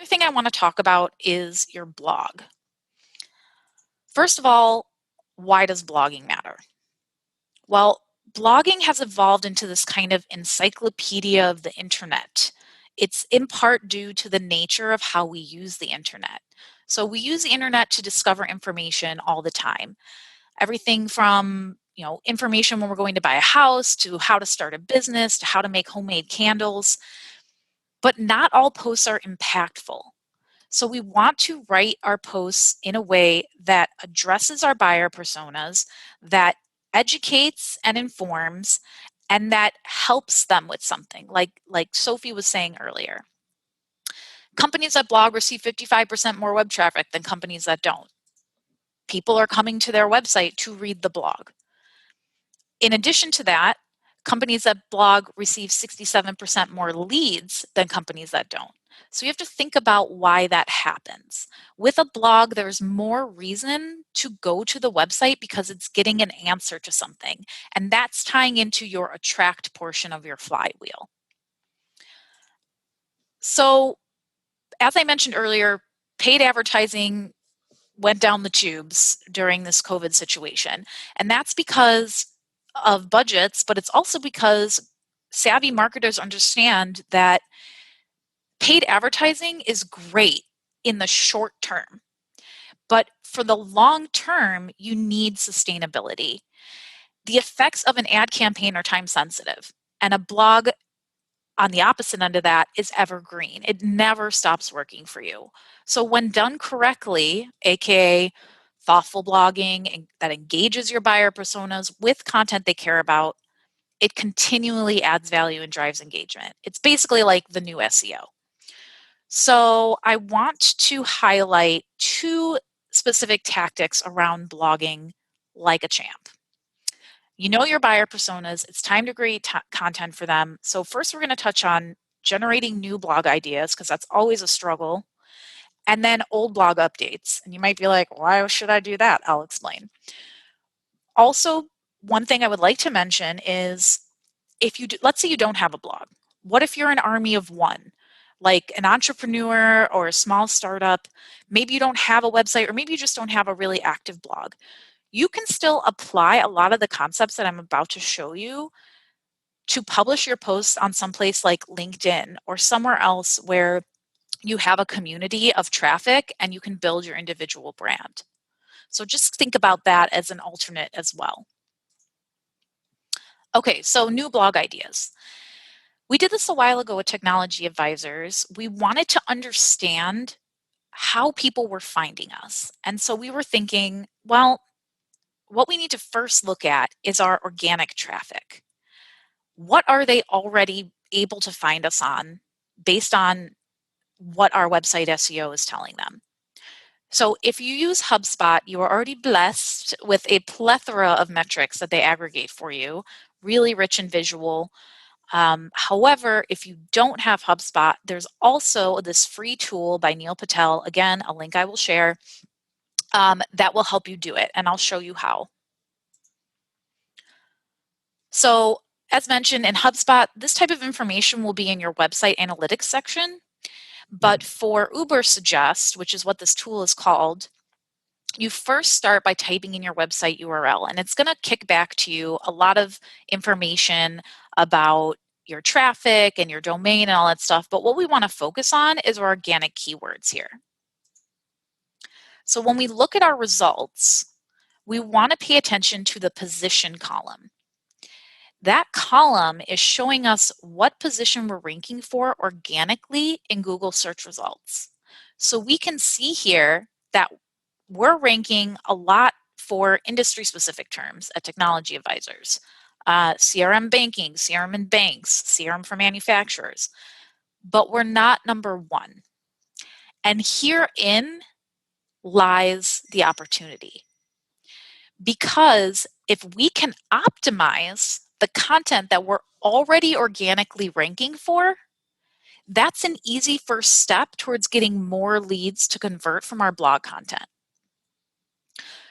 thing I want to talk about is your blog. First of all, why does blogging matter? Well, blogging has evolved into this kind of encyclopedia of the internet. It's in part due to the nature of how we use the internet. So we use the internet to discover information all the time. Everything from, information when we're going to buy a house to how to start a business to how to make homemade candles. But not all posts are impactful. So we want to write our posts in a way that addresses our buyer personas, that educates and informs, and that helps them with something, like Sophie was saying earlier. Companies that blog receive 55% more web traffic than companies that don't. People are coming to their website to read the blog. In addition to that, companies that blog receive 67% more leads than companies that don't. So you have to think about why that happens. With a blog, there's more reason to go to the website because it's getting an answer to something. And that's tying into your attract portion of your flywheel. So as I mentioned earlier, paid advertising went down the tubes during this COVID situation. And that's because of budgets, but it's also because savvy marketers understand that paid advertising is great in the short term, but for the long term, you need sustainability. The effects of an ad campaign are time sensitive, and a blog on the opposite end of that is evergreen. It never stops working for you. So when done correctly, aka thoughtful blogging that engages your buyer personas with content they care about, it continually adds value and drives engagement. It's basically like the new SEO. So I want to highlight two specific tactics around blogging like a champ. You know your buyer personas, it's time to create content for them. So first we're going to touch on generating new blog ideas because that's always a struggle, and then old blog updates. And you might be like, why should I do that? I'll explain. Also, one thing I would like to mention is let's say you don't have a blog. What if you're an army of one? Like an entrepreneur or a small startup, maybe you don't have a website, or maybe you just don't have a really active blog. You can still apply a lot of the concepts that I'm about to show you to publish your posts on someplace like LinkedIn or somewhere else where you have a community of traffic and you can build your individual brand. So just think about that as an alternate as well. Okay, so new blog ideas. We did this a while ago with Technology Advisors. We wanted to understand how people were finding us. And so we were thinking, well, what we need to first look at is our organic traffic. What are they already able to find us on based on what our website SEO is telling them? So if you use HubSpot, you are already blessed with a plethora of metrics that they aggregate for you, really rich and visual. However, if you don't have HubSpot, there's also this free tool by Neil Patel, again, a link I will share, that will help you do it, and I'll show you how. So as mentioned in HubSpot, this type of information will be in your website analytics section. But for Ubersuggest, which is what this tool is called, you first start by typing in your website URL, and it's going to kick back to you a lot of information about your traffic and your domain and all that stuff. But what we want to focus on is our organic keywords here. So when we look at our results, we want to pay attention to the position column. That column is showing us what position we're ranking for organically in Google search results. So we can see here that we're ranking a lot for industry-specific terms at Technology Advisors. CRM banking, CRM and banks, CRM for manufacturers. But we're not number one. And herein lies the opportunity. Because if we can optimize the content that we're already organically ranking for, that's an easy first step towards getting more leads to convert from our blog content.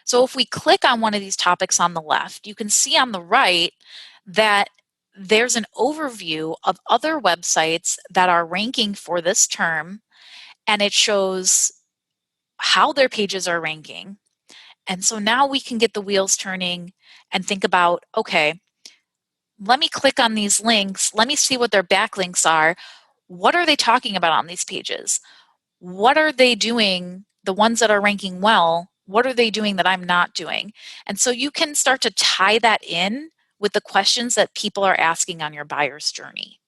So if we click on one of these topics on the left, you can see on the right that there's an overview of other websites that are ranking for this term, and it shows how their pages are ranking. And so now we can get the wheels turning and think about, okay, let me click on these links. Let me see what their backlinks are. What are they talking about on these pages? What are they doing? The ones that are ranking well, what are they doing that I'm not doing? And so you can start to tie that in with the questions that people are asking on your buyer's journey.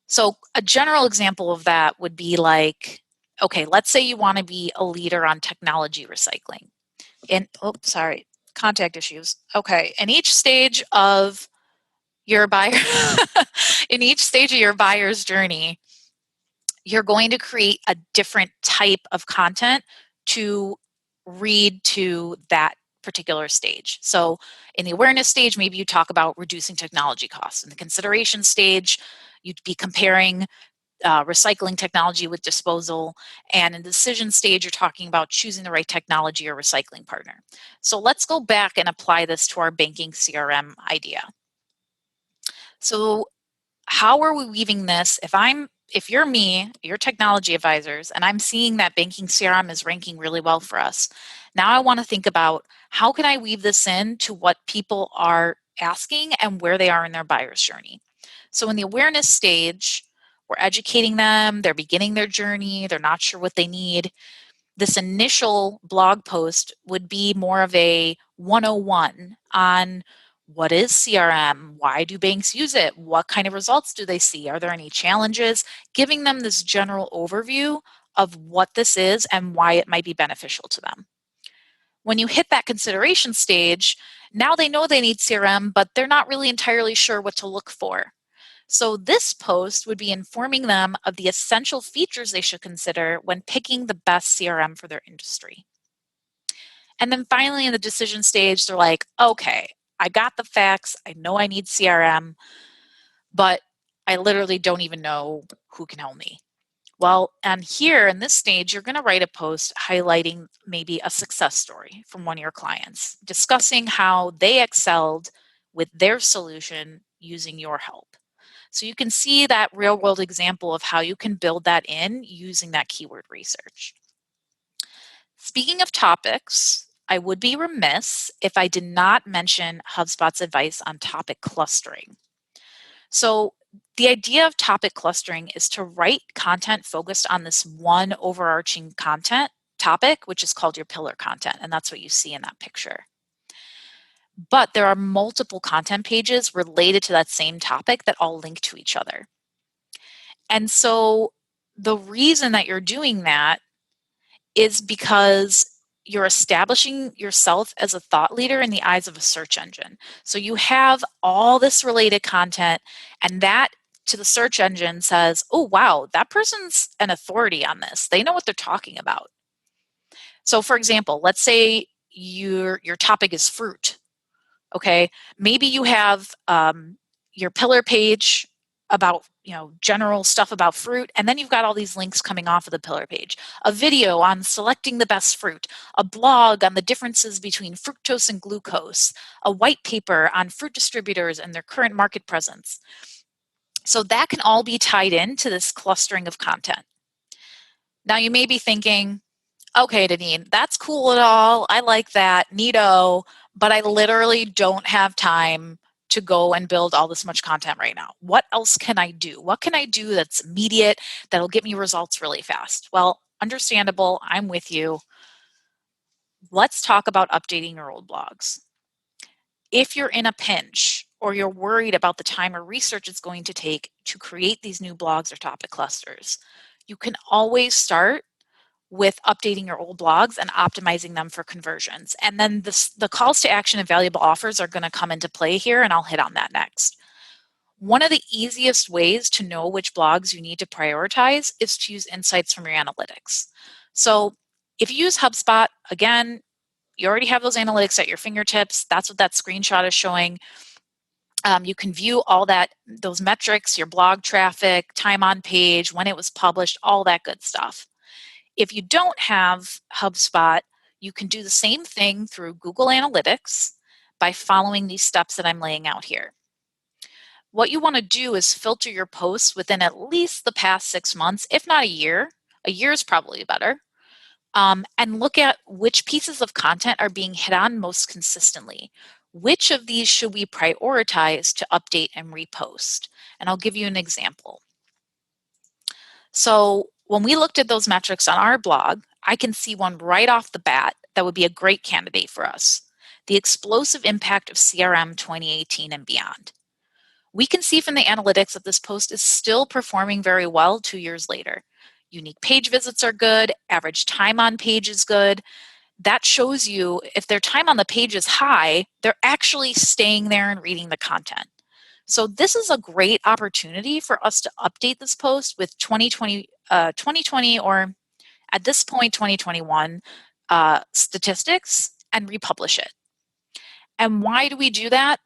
So a general example of that would be like, okay, let's say you want to be a leader on technology recycling. Contact issues. Okay, in each stage of your buyer, in each stage of your buyer's journey, you're going to create a different type of content to read to that particular stage. So in the awareness stage, maybe you talk about reducing technology costs. In the consideration stage, you'd be comparing recycling technology with disposal. And in the decision stage, you're talking about choosing the right technology or recycling partner. So let's go back and apply this to our banking CRM idea. So how are we weaving this? If you're me, you're technology advisors, and I'm seeing that banking CRM is ranking really well for us. Now I want to think about how can I weave this in to what people are asking and where they are in their buyer's journey. So in the awareness stage, we're educating them, they're beginning their journey, they're not sure what they need. This initial blog post would be more of a 101 on what is CRM? Why do banks use it? What kind of results do they see? Are there any challenges? Giving them this general overview of what this is and why it might be beneficial to them. When you hit that consideration stage, now they know they need CRM, but they're not really entirely sure what to look for. So this post would be informing them of the essential features they should consider when picking the best CRM for their industry. And then finally in the decision stage, they're like, okay, I got the facts. I know I need CRM, but I literally don't even know who can help me. Well, and here in this stage, you're going to write a post highlighting maybe a success story from one of your clients, discussing how they excelled with their solution using your help. So you can see that real world example of how you can build that in using that keyword research. Speaking of topics, I would be remiss if I did not mention HubSpot's advice on topic clustering. So the idea of topic clustering is to write content focused on this one overarching content topic, which is called your pillar content, and that's what you see in that picture. But there are multiple content pages related to that same topic that all link to each other. And so the reason that you're doing that is because you're establishing yourself as a thought leader in the eyes of a search engine. So you have all this related content, and that to the search engine says, oh, wow, that person's an authority on this. They know what they're talking about. So for example, let's say your topic is fruit. Okay, maybe you have your pillar page about general stuff about fruit, and then you've got all these links coming off of the pillar page, a video on selecting the best fruit, a blog on the differences between fructose and glucose, a white paper on fruit distributors and their current market presence. So that can all be tied into this clustering of content. Now you may be thinking, okay, Deneen, that's cool at all. I like that, neato, but I literally don't have time to go and build all this much content right now. What else can I do? What can I do that's immediate, that'll get me results really fast? Well, understandable, I'm with you. Let's talk about updating your old blogs. If you're in a pinch or you're worried about the time or research it's going to take to create these new blogs or topic clusters, you can always start with updating your old blogs and optimizing them for conversions. And then the calls to action and valuable offers are going to come into play here, and I'll hit on that next. One of the easiest ways to know which blogs you need to prioritize is to use insights from your analytics. So if you use HubSpot, again, you already have those analytics at your fingertips. That's what that screenshot is showing. You can view all those metrics, your blog traffic, time on page, when it was published, all that good stuff. If you don't have HubSpot, you can do the same thing through Google Analytics by following these steps that I'm laying out here. what you want to do is filter your posts within at least the past 6 months, if not a year. A year is probably better. And look at which pieces of content are being hit on most consistently. Which of these should we prioritize to update and repost? And I'll give you an example. So when we looked at those metrics on our blog, I can see one right off the bat that would be a great candidate for us: the explosive impact of CRM 2018 and beyond. We can see from the analytics that this post is still performing very well 2 years later. Unique page visits are good, average time on page is good. That shows you if their time on the page is high, they're actually staying there and reading the content. So this is a great opportunity for us to update this post with 2020 or at this point 2021 statistics and republish it. And why do we do that?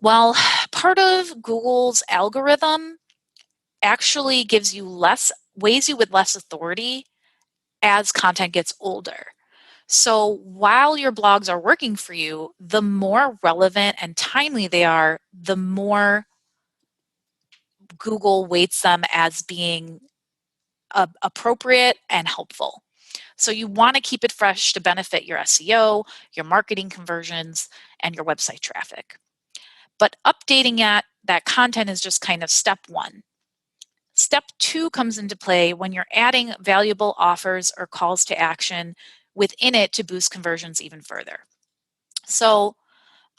Well, part of Google's algorithm actually weighs you with less authority as content gets older. So while your blogs are working for you, the more relevant and timely they are, the more Google weights them as being appropriate and helpful. So you want to keep it fresh to benefit your SEO, your marketing conversions, and your website traffic. But updating that content is just kind of step one. Step two comes into play when you're adding valuable offers or calls to action within it to boost conversions even further. So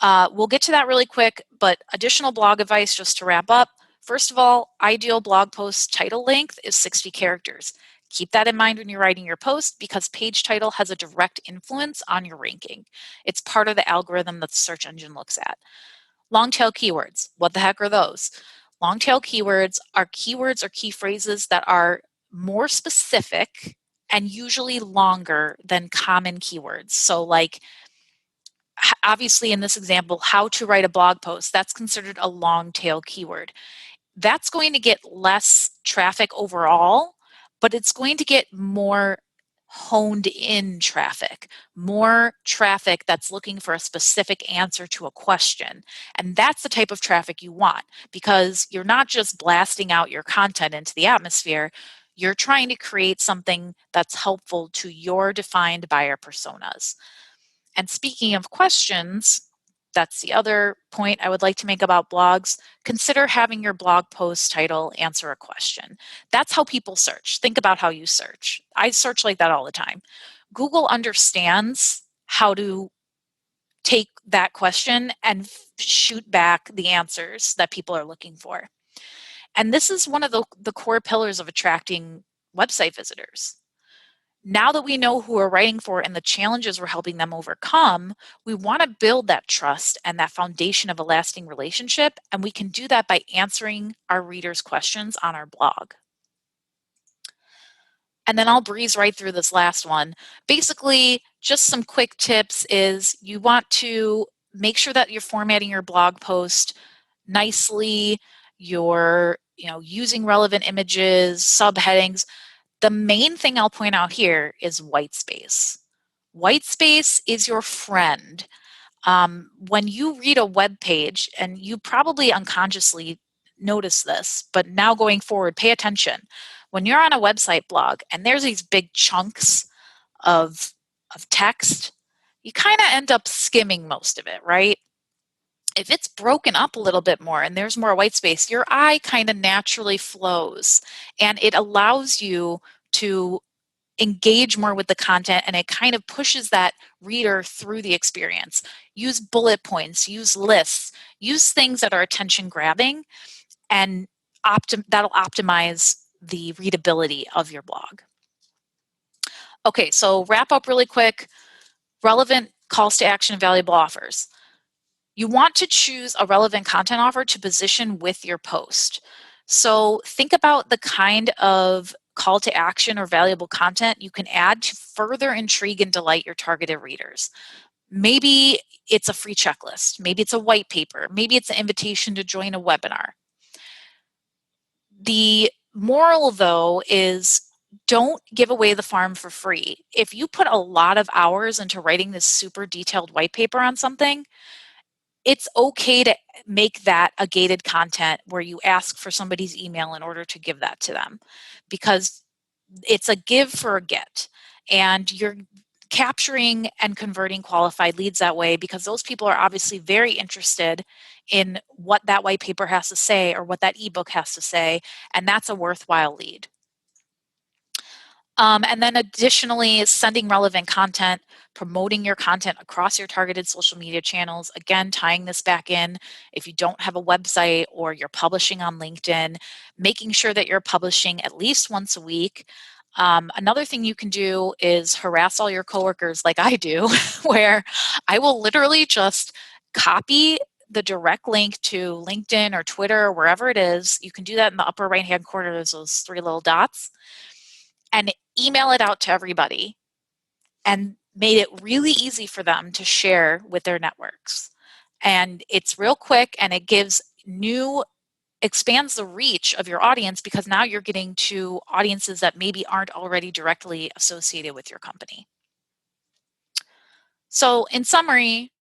we'll get to that really quick, but additional blog advice just to wrap up. First of all, ideal blog post title length is 60 characters. Keep that in mind when you're writing your post because page title has a direct influence on your ranking. It's part of the algorithm that the search engine looks at. Long tail keywords. What the heck are those? Long tail keywords or key phrases that are more specific and usually longer than common keywords. So like, obviously in this example, how to write a blog post, that's considered a long tail keyword. That's going to get less traffic overall, but it's going to get more honed in traffic, more traffic that's looking for a specific answer to a question. And that's the type of traffic you want because you're not just blasting out your content into the atmosphere, you're trying to create something that's helpful to your defined buyer personas. And speaking of questions, that's the other point I would like to make about blogs. Consider having your blog post title answer a question. That's how people search. Think about how you search. I search like that all the time. Google understands how to take that question and shoot back the answers that people are looking for. And this is one of the core pillars of attracting website visitors. Now that we know who we're writing for and the challenges we're helping them overcome, we want to build that trust and that foundation of a lasting relationship. And we can do that by answering our readers' questions on our blog. And then I'll breeze right through this last one. Basically, just some quick tips is you want to make sure that you're formatting your blog post nicely, you're using relevant images, subheadings. The main thing I'll point out here is white space. White space is your friend. When you read a web page, and you probably unconsciously notice this, but now going forward, pay attention. When you're on a website blog and there's these big chunks of text, you kind of end up skimming most of it, right? If it's broken up a little bit more and there's more white space, your eye kind of naturally flows and it allows you to engage more with the content and it kind of pushes that reader through the experience. Use bullet points, use lists, use things that are attention grabbing, and that'll optimize the readability of your blog. Okay, so wrap up really quick. Relevant calls to action and valuable offers. You want to choose a relevant content offer to position with your post. So think about the kind of call to action or valuable content you can add to further intrigue and delight your targeted readers. Maybe it's a free checklist. Maybe it's a white paper. Maybe it's an invitation to join a webinar. The moral, though, is don't give away the farm for free. If you put a lot of hours into writing this super detailed white paper on something, it's okay to make that a gated content where you ask for somebody's email in order to give that to them, because it's a give for a get, and you're capturing and converting qualified leads that way, because those people are obviously very interested in what that white paper has to say or what that ebook has to say, and that's a worthwhile lead. And then additionally, sending relevant content, promoting your content across your targeted social media channels. Again, tying this back in, if you don't have a website or you're publishing on LinkedIn, making sure that you're publishing at least once a week. Another thing you can do is harass all your coworkers like I do, where I will literally just copy the direct link to LinkedIn or Twitter or wherever it is. You can do that in the upper right-hand corner. There's those three little dots, and email it out to everybody, and made it really easy for them to share with their networks. And it's real quick, and it expands the reach of your audience, because now you're getting to audiences that maybe aren't already directly associated with your company. So in summary,